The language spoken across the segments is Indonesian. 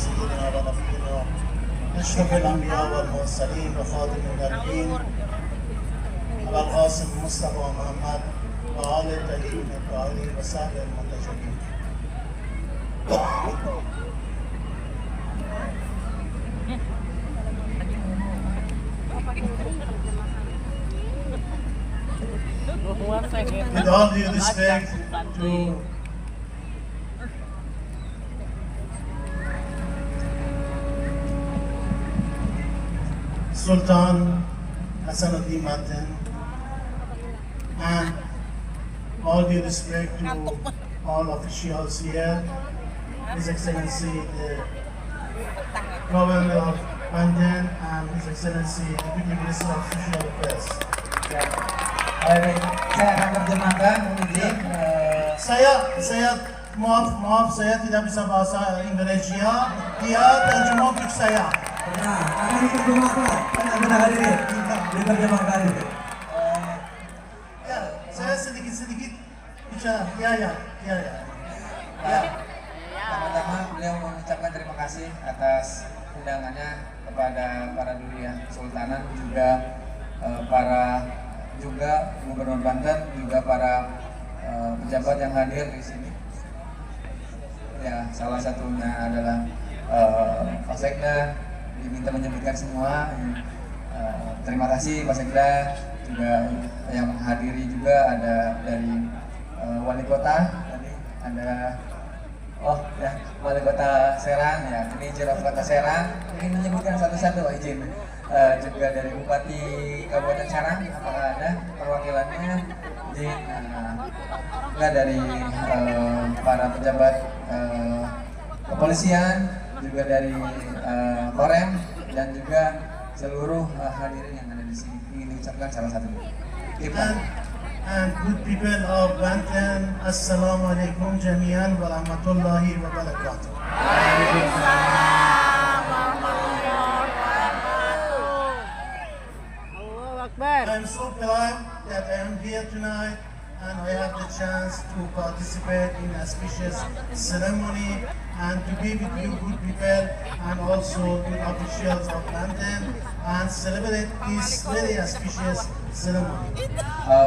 سيدنا ونبينا أشرف الأنبياء والمرسلين وخاتم النبيين أبا القاسم مصطفى محمد وآل الطيبين الطاهرين وصحبه المنتجبين. With all due respect to Sultan Hasanuddin Mantan, and all due respect to all officials here, His Excellency the Governor of Mantan and His Excellency Deputy Minister of Social Affairs. Baik, saya akan terjemahkan, izin. Saya maaf saya tidak bisa bahasa Indonesia. Dia terjemah untuk saya. Nah, akan diterjemahkan. Benar hadirin. Diterjemahkan. Ya, saya sedikit bicara. Ya. Pertama-tama beliau mengucapkan terima kasih atas undangannya kepada para duliyah Sultanan, juga Gubernur Banten, juga para pejabat yang hadir di sini. Ya, salah satunya adalah Pak Sekda, diminta menyebutkan semua. Terima kasih Pak Sekda, juga yang menghadiri juga ada dari Wali Kota, tadi ada Wali Kota Serang, ya, ini Jiraf Kota Serang. Ingin menyebutkan satu-satu, izin. Juga dari Bupati Kabupaten Serang, apakah ada perwakilannya? Juga dari para pejabat kepolisian, juga dari Korem, dan juga seluruh hadirin yang ada di sini. Ingin diucapkan salah satunya. And good people of Banten, Assalamualaikum jami'an wa rahmatullahi wa barakatuh. I'm so proud that I am here tonight and I have the chance to participate in a auspicious ceremony and to be with you good people and also with officials of London and celebrate this very auspicious ceremony.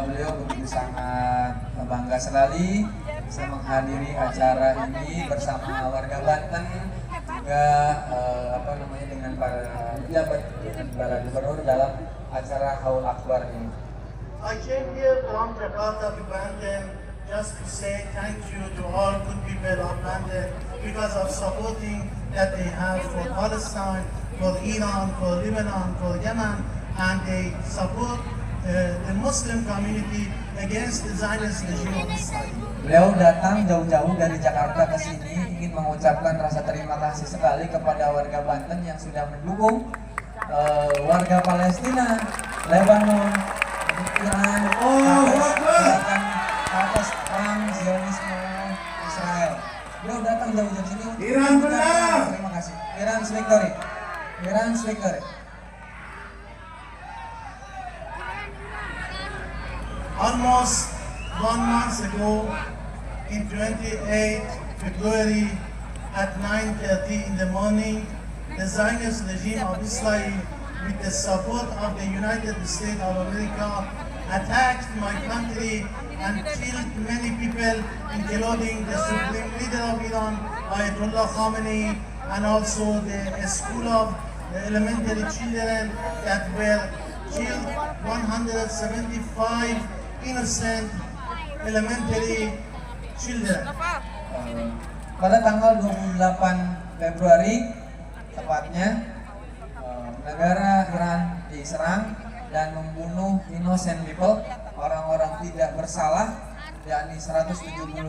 Beliau begitu sangat bangga sekali bisa menghadiri acara ini bersama warga Banten, juga dengan para pejabat, dengan para gubernur dalam acara Haul Akbar ini. I came here from Jakarta to Banten just to say thank you to all good people of Banten because of supporting that they have for Palestine, for Iran, for Lebanon, for Yemen, and they support the Muslim community against the Zionist regime of Israel. Beliau datang jauh-jauh dari Jakarta ke sini ingin mengucapkan rasa terima kasih sekali kepada warga Banten yang sudah mendukung warga Palestina, Lebanon, Iran atas perang Zionisme Israel. Beliau datang jauh-jauh sini. Iran menang. Terima kasih. Iran's victory. Iran's victory. Almost 1 month ago, in 28 February at 9:30 in the morning, the Zionist regime of Israel, with the support of the United States of America, attacked my country and killed many people, including the supreme leader of Iran, Ayatollah Khamenei, and also the school of the elementary children that were killed, 175 innocent elementary children. Pada tanggal 28 Februari tepatnya, negara Iran diserang dan membunuh innocent people, orang-orang tidak bersalah, yakni 175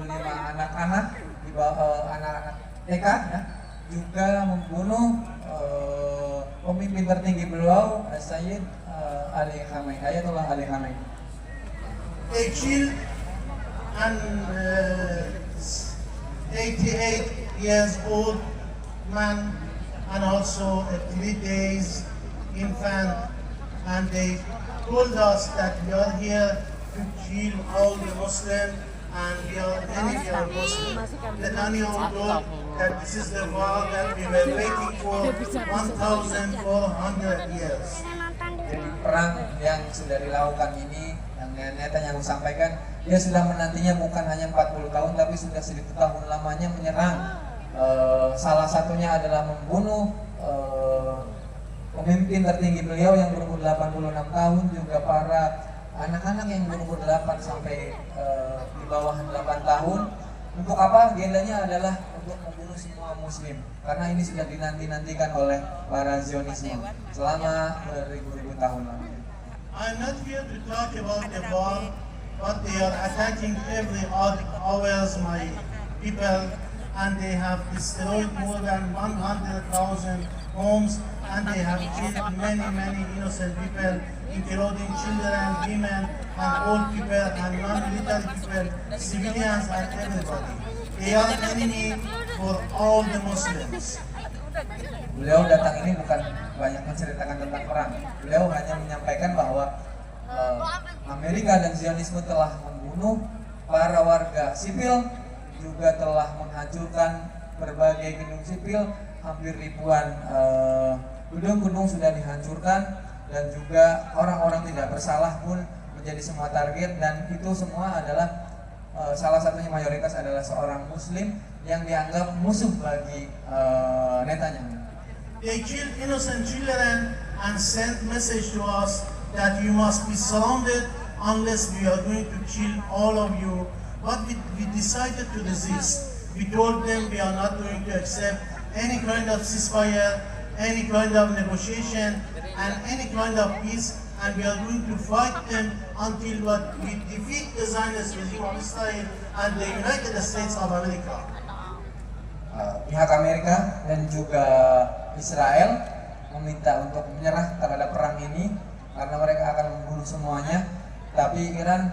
anak-anak di bawah anak-anak TK, ya, juga membunuh pemimpin tertinggi beliau, Sayyid Ali Khamenei, Ayatollah Ali Khamenei. They killed an 88 years old man and also a 3 days infant, and they told us that we are here to kill all the Muslims and we are enemy of Muslims. Netanyahu told that this is the war that we were waiting for 1,400 years. Jadi perang yang sudah dilakukan ini, yang Netanyahu sampaikan, dia sudah menantinya bukan hanya 40 tahun, tapi sudah 1.000 tahun lamanya menyerang. Salah satunya adalah membunuh pemimpin tertinggi beliau yang berumur 86 tahun, juga para anak-anak yang berumur 8 sampai di bawah 8 tahun. Untuk apa? Agendanya adalah untuk membunuh semua muslim, karena ini sudah dinanti-nantikan oleh para Zionisme selama beribu-ribu tahun lamanya. I'm not here to talk about the war, but they are attacking every hours my people, and they have destroyed more than 100,000 homes, and they have killed many innocent people, including children, women, and old people, and non-military people, civilians, and everybody. They are enemy for all the Muslims. Beliau datang ini bukan banyak menceritakan tentang perang. Beliau hanya menyampaikan bahwa Amerika dan Zionisme telah membunuh para warga sipil, juga telah menghancurkan berbagai gedung sipil, hampir ribuan gedung-gedung sudah dihancurkan, dan juga orang-orang tidak bersalah pun menjadi semua target, dan itu semua adalah salah satunya mayoritas adalah seorang muslim yang dianggap musuh bagi Netanyahu. They killed innocent children and sent message to us that you must be surrounded unless we are going to kill all of you. But we decided to resist. We told them we are not going to accept any kind of ceasefire, any kind of negotiation, and any kind of peace, and we are going to fight them until we defeat the Zionist regime of Israel and the United States of America. Pihak Amerika dan juga Israel meminta untuk menyerah terhadap perang ini karena mereka akan membunuh semuanya, tapi Iran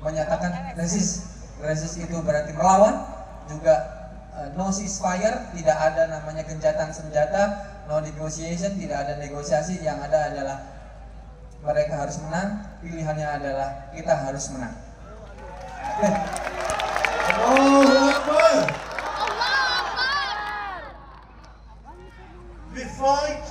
menyatakan resist. Resist itu berarti melawan, juga no ceasefire, tidak ada namanya gencatan senjata, no negotiation, tidak ada negosiasi, yang ada adalah mereka harus menang, pilihannya adalah kita harus menang. We fight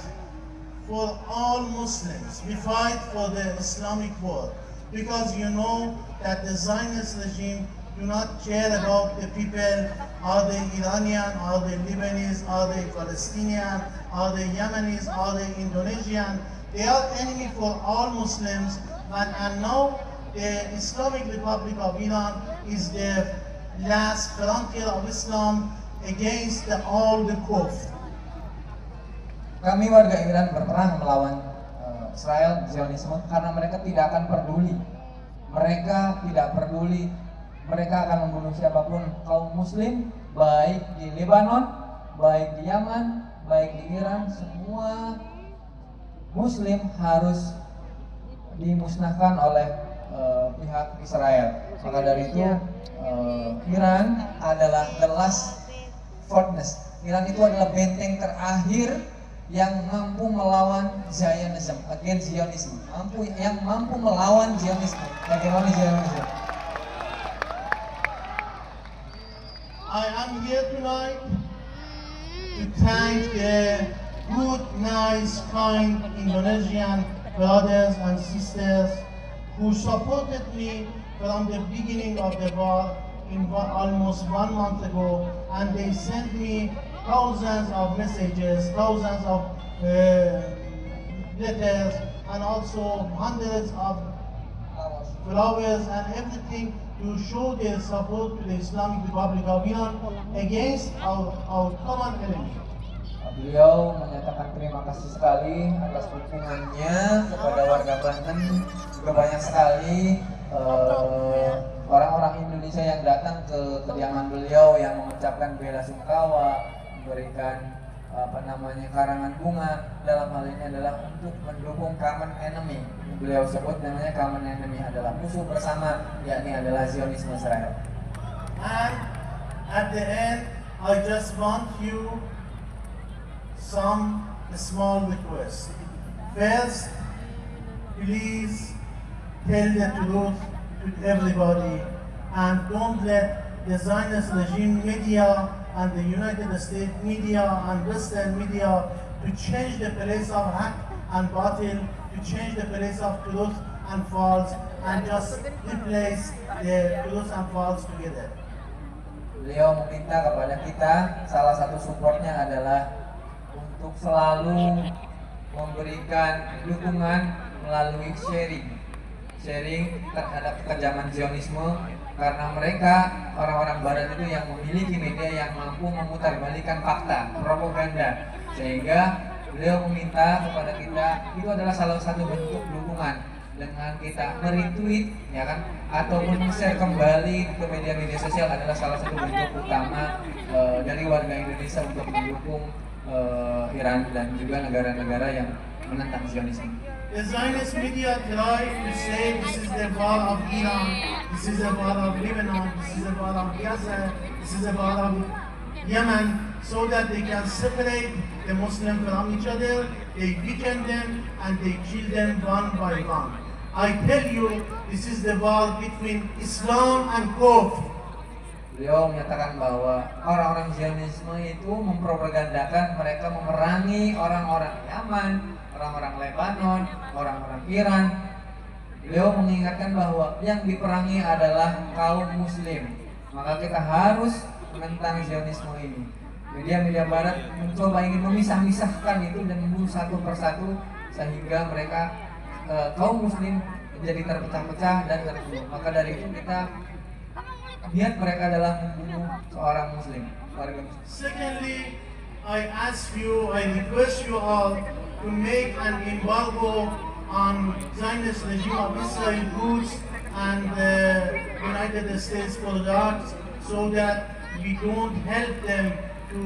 for all Muslims. We fight for the Islamic world, because you know that the Zionist regime do not care about the people. Are they Iranian? Are they Lebanese? Are they Palestinian? Are they Yemenis? Are they Indonesian? They are enemy for all Muslims, and now the Islamic Republic of Iran is the last frontier of Islam against all the kufr. Kami warga Iran berperang melawan Israel, Zionisme, karena mereka tidak akan peduli. Mereka tidak peduli, mereka akan membunuh siapapun kaum muslim, baik di Lebanon, baik di Yaman, baik di Iran. Semua muslim harus dimusnahkan oleh pihak Israel. Maka dari itu Iran adalah the last fortress. Iran itu adalah benteng terakhir yang mampu melawan Zionism, against Zionism, yang mampu melawan Zionisme, hegemoni Zionisme. I am here tonight to thank the good, nice, kind Indonesian brothers and sisters who supported me from the beginning of the war almost 1 month ago, and they sent me thousands of messages, thousands of letters, and also hundreds of flowers and everything to show their support to the Islamic Republic of Iran against our common enemy. Beliau menyatakan terima kasih sekali atas dukungannya kepada warga Banten. Juga banyak sekali orang-orang Indonesia yang datang ke kediaman beliau yang mengucapkan bela sungkawa, memberikan karangan bunga. Dalam hal ini adalah untuk mendukung common enemy. Beliau sebut namanya common enemy adalah musuh bersama, yakni adalah Zionisme Israel. And at the end, I just want you some small requests. First, please tell the truth to everybody and don't let the Zionist regime media and the United States media and Western media to change the place of haq and batil, to change the place of truth and false, and just replace the truth and false together. Beliau meminta kepada kita, salah satu supportnya adalah untuk selalu memberikan dukungan melalui sharing terhadap kekejaman Zionisme, karena mereka orang-orang Barat itu yang memiliki media yang mampu memutarbalikkan fakta, propaganda, sehingga beliau meminta kepada kita, itu adalah salah satu bentuk dukungan dengan kita meretweet, ya kan, ataupun share kembali ke media-media sosial adalah salah satu bentuk utama dari warga Indonesia untuk mendukung Iran dan juga negara-negara yang menentang Zionisme. The Zionist media try to say this is the war of Iran, this is the war of Lebanon, this is the war of Gaza, this is the war of Yemen, so that they can separate the Muslims from each other, they weaken them and they kill them one by one. I tell you, this is the war between Islam and Kufr. Beliau menyatakan bahwa orang-orang Zionisme itu mempropagandakan mereka memerangi orang-orang Yaman, orang-orang Lebanon, orang-orang Iran. Beliau mengingatkan bahwa yang diperangi adalah kaum Muslim. Maka kita harus menentang Zionisme ini. Media-media Barat mencoba ingin memisah-misahkan itu dan membunuh satu persatu sehingga mereka kaum Muslim menjadi terpecah-pecah dan terbunuh. Maka dari itu kita niat mereka adalah membunuh seorang Muslim, warga Muslim. Secondly, I request you all to make an embargo on Zionist regime of Israel goods and the United States products, so that we don't help them to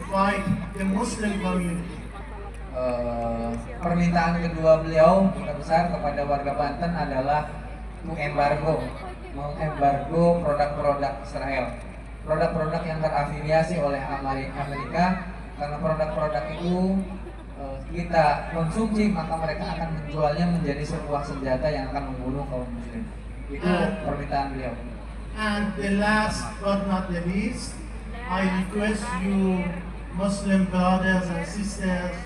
fight the Muslim community. Permintaan kedua beliau besar kepada warga Banten adalah mengembargo produk-produk Israel, produk-produk yang terafiliasi oleh Amerika, karena produk-produk itu kita konsumsi maka mereka akan menjualnya menjadi sebuah senjata yang akan membunuh kaum Muslim. Itu permintaan beliau. And the last but not the least, I request you Muslim brothers and sisters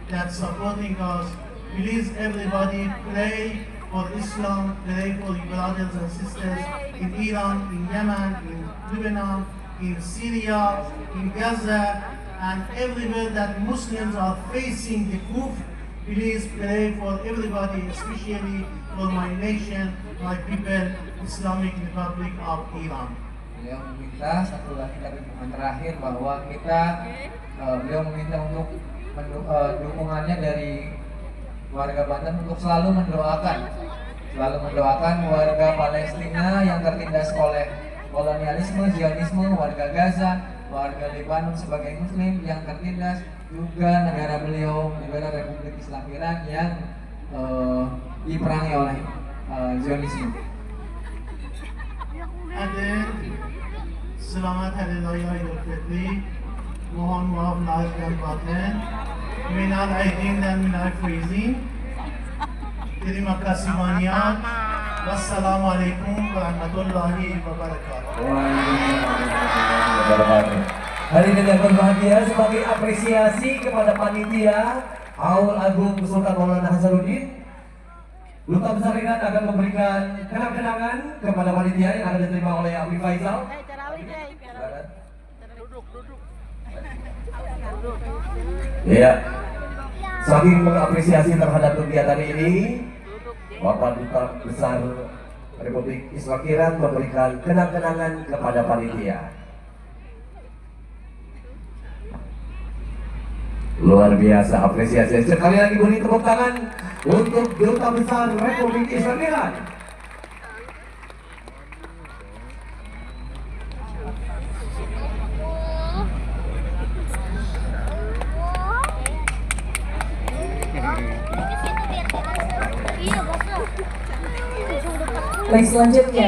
that supporting us, please everybody pray for Islam, pray for your brothers and sisters in Iran, in Yemen, in Lebanon, in Syria, in Gaza, and everywhere that Muslims are facing the kufr. Please pray for everybody, especially for my nation, my people, Islamic Republic of Iran. Beliau meminta satu lagi dari dukungan terakhir bahwa beliau meminta untuk dukungannya dari warga Banten untuk selalu mendoakan warga Palestina yang tertindas oleh kolonialisme, Zionisme, warga Gaza, warga Lebanon sebagai Muslim yang tertindas, juga negara beliau, negara Republik Islam Iran yang diperangi oleh Zionisme. Aden, selamat Hari Raya Idul Fitri. Mohon maaf lahir dan batin. Minal aidin dan minal faizin. Terima kasih banyak. Wassalamualaikum warahmatullahi wabarakatuh. Hari ini yang berbahagia sebagai apresiasi kepada panitia Aul Agung Sultan Maulana Hasanuddin, Duta Besar Iran akan memberikan kenang-kenangan kepada panitia yang akan diterima oleh Abi Faisal. Ya, saking mengapresiasi terhadap kegiatan ini, Bapak Duta Besar Republik Islam Iran memberikan kenang-kenangan kepada panitia. Luar biasa apresiasi. Sekali lagi beri tepuk tangan untuk Duta Besar Republik Islam Iran. Baik, selanjutnya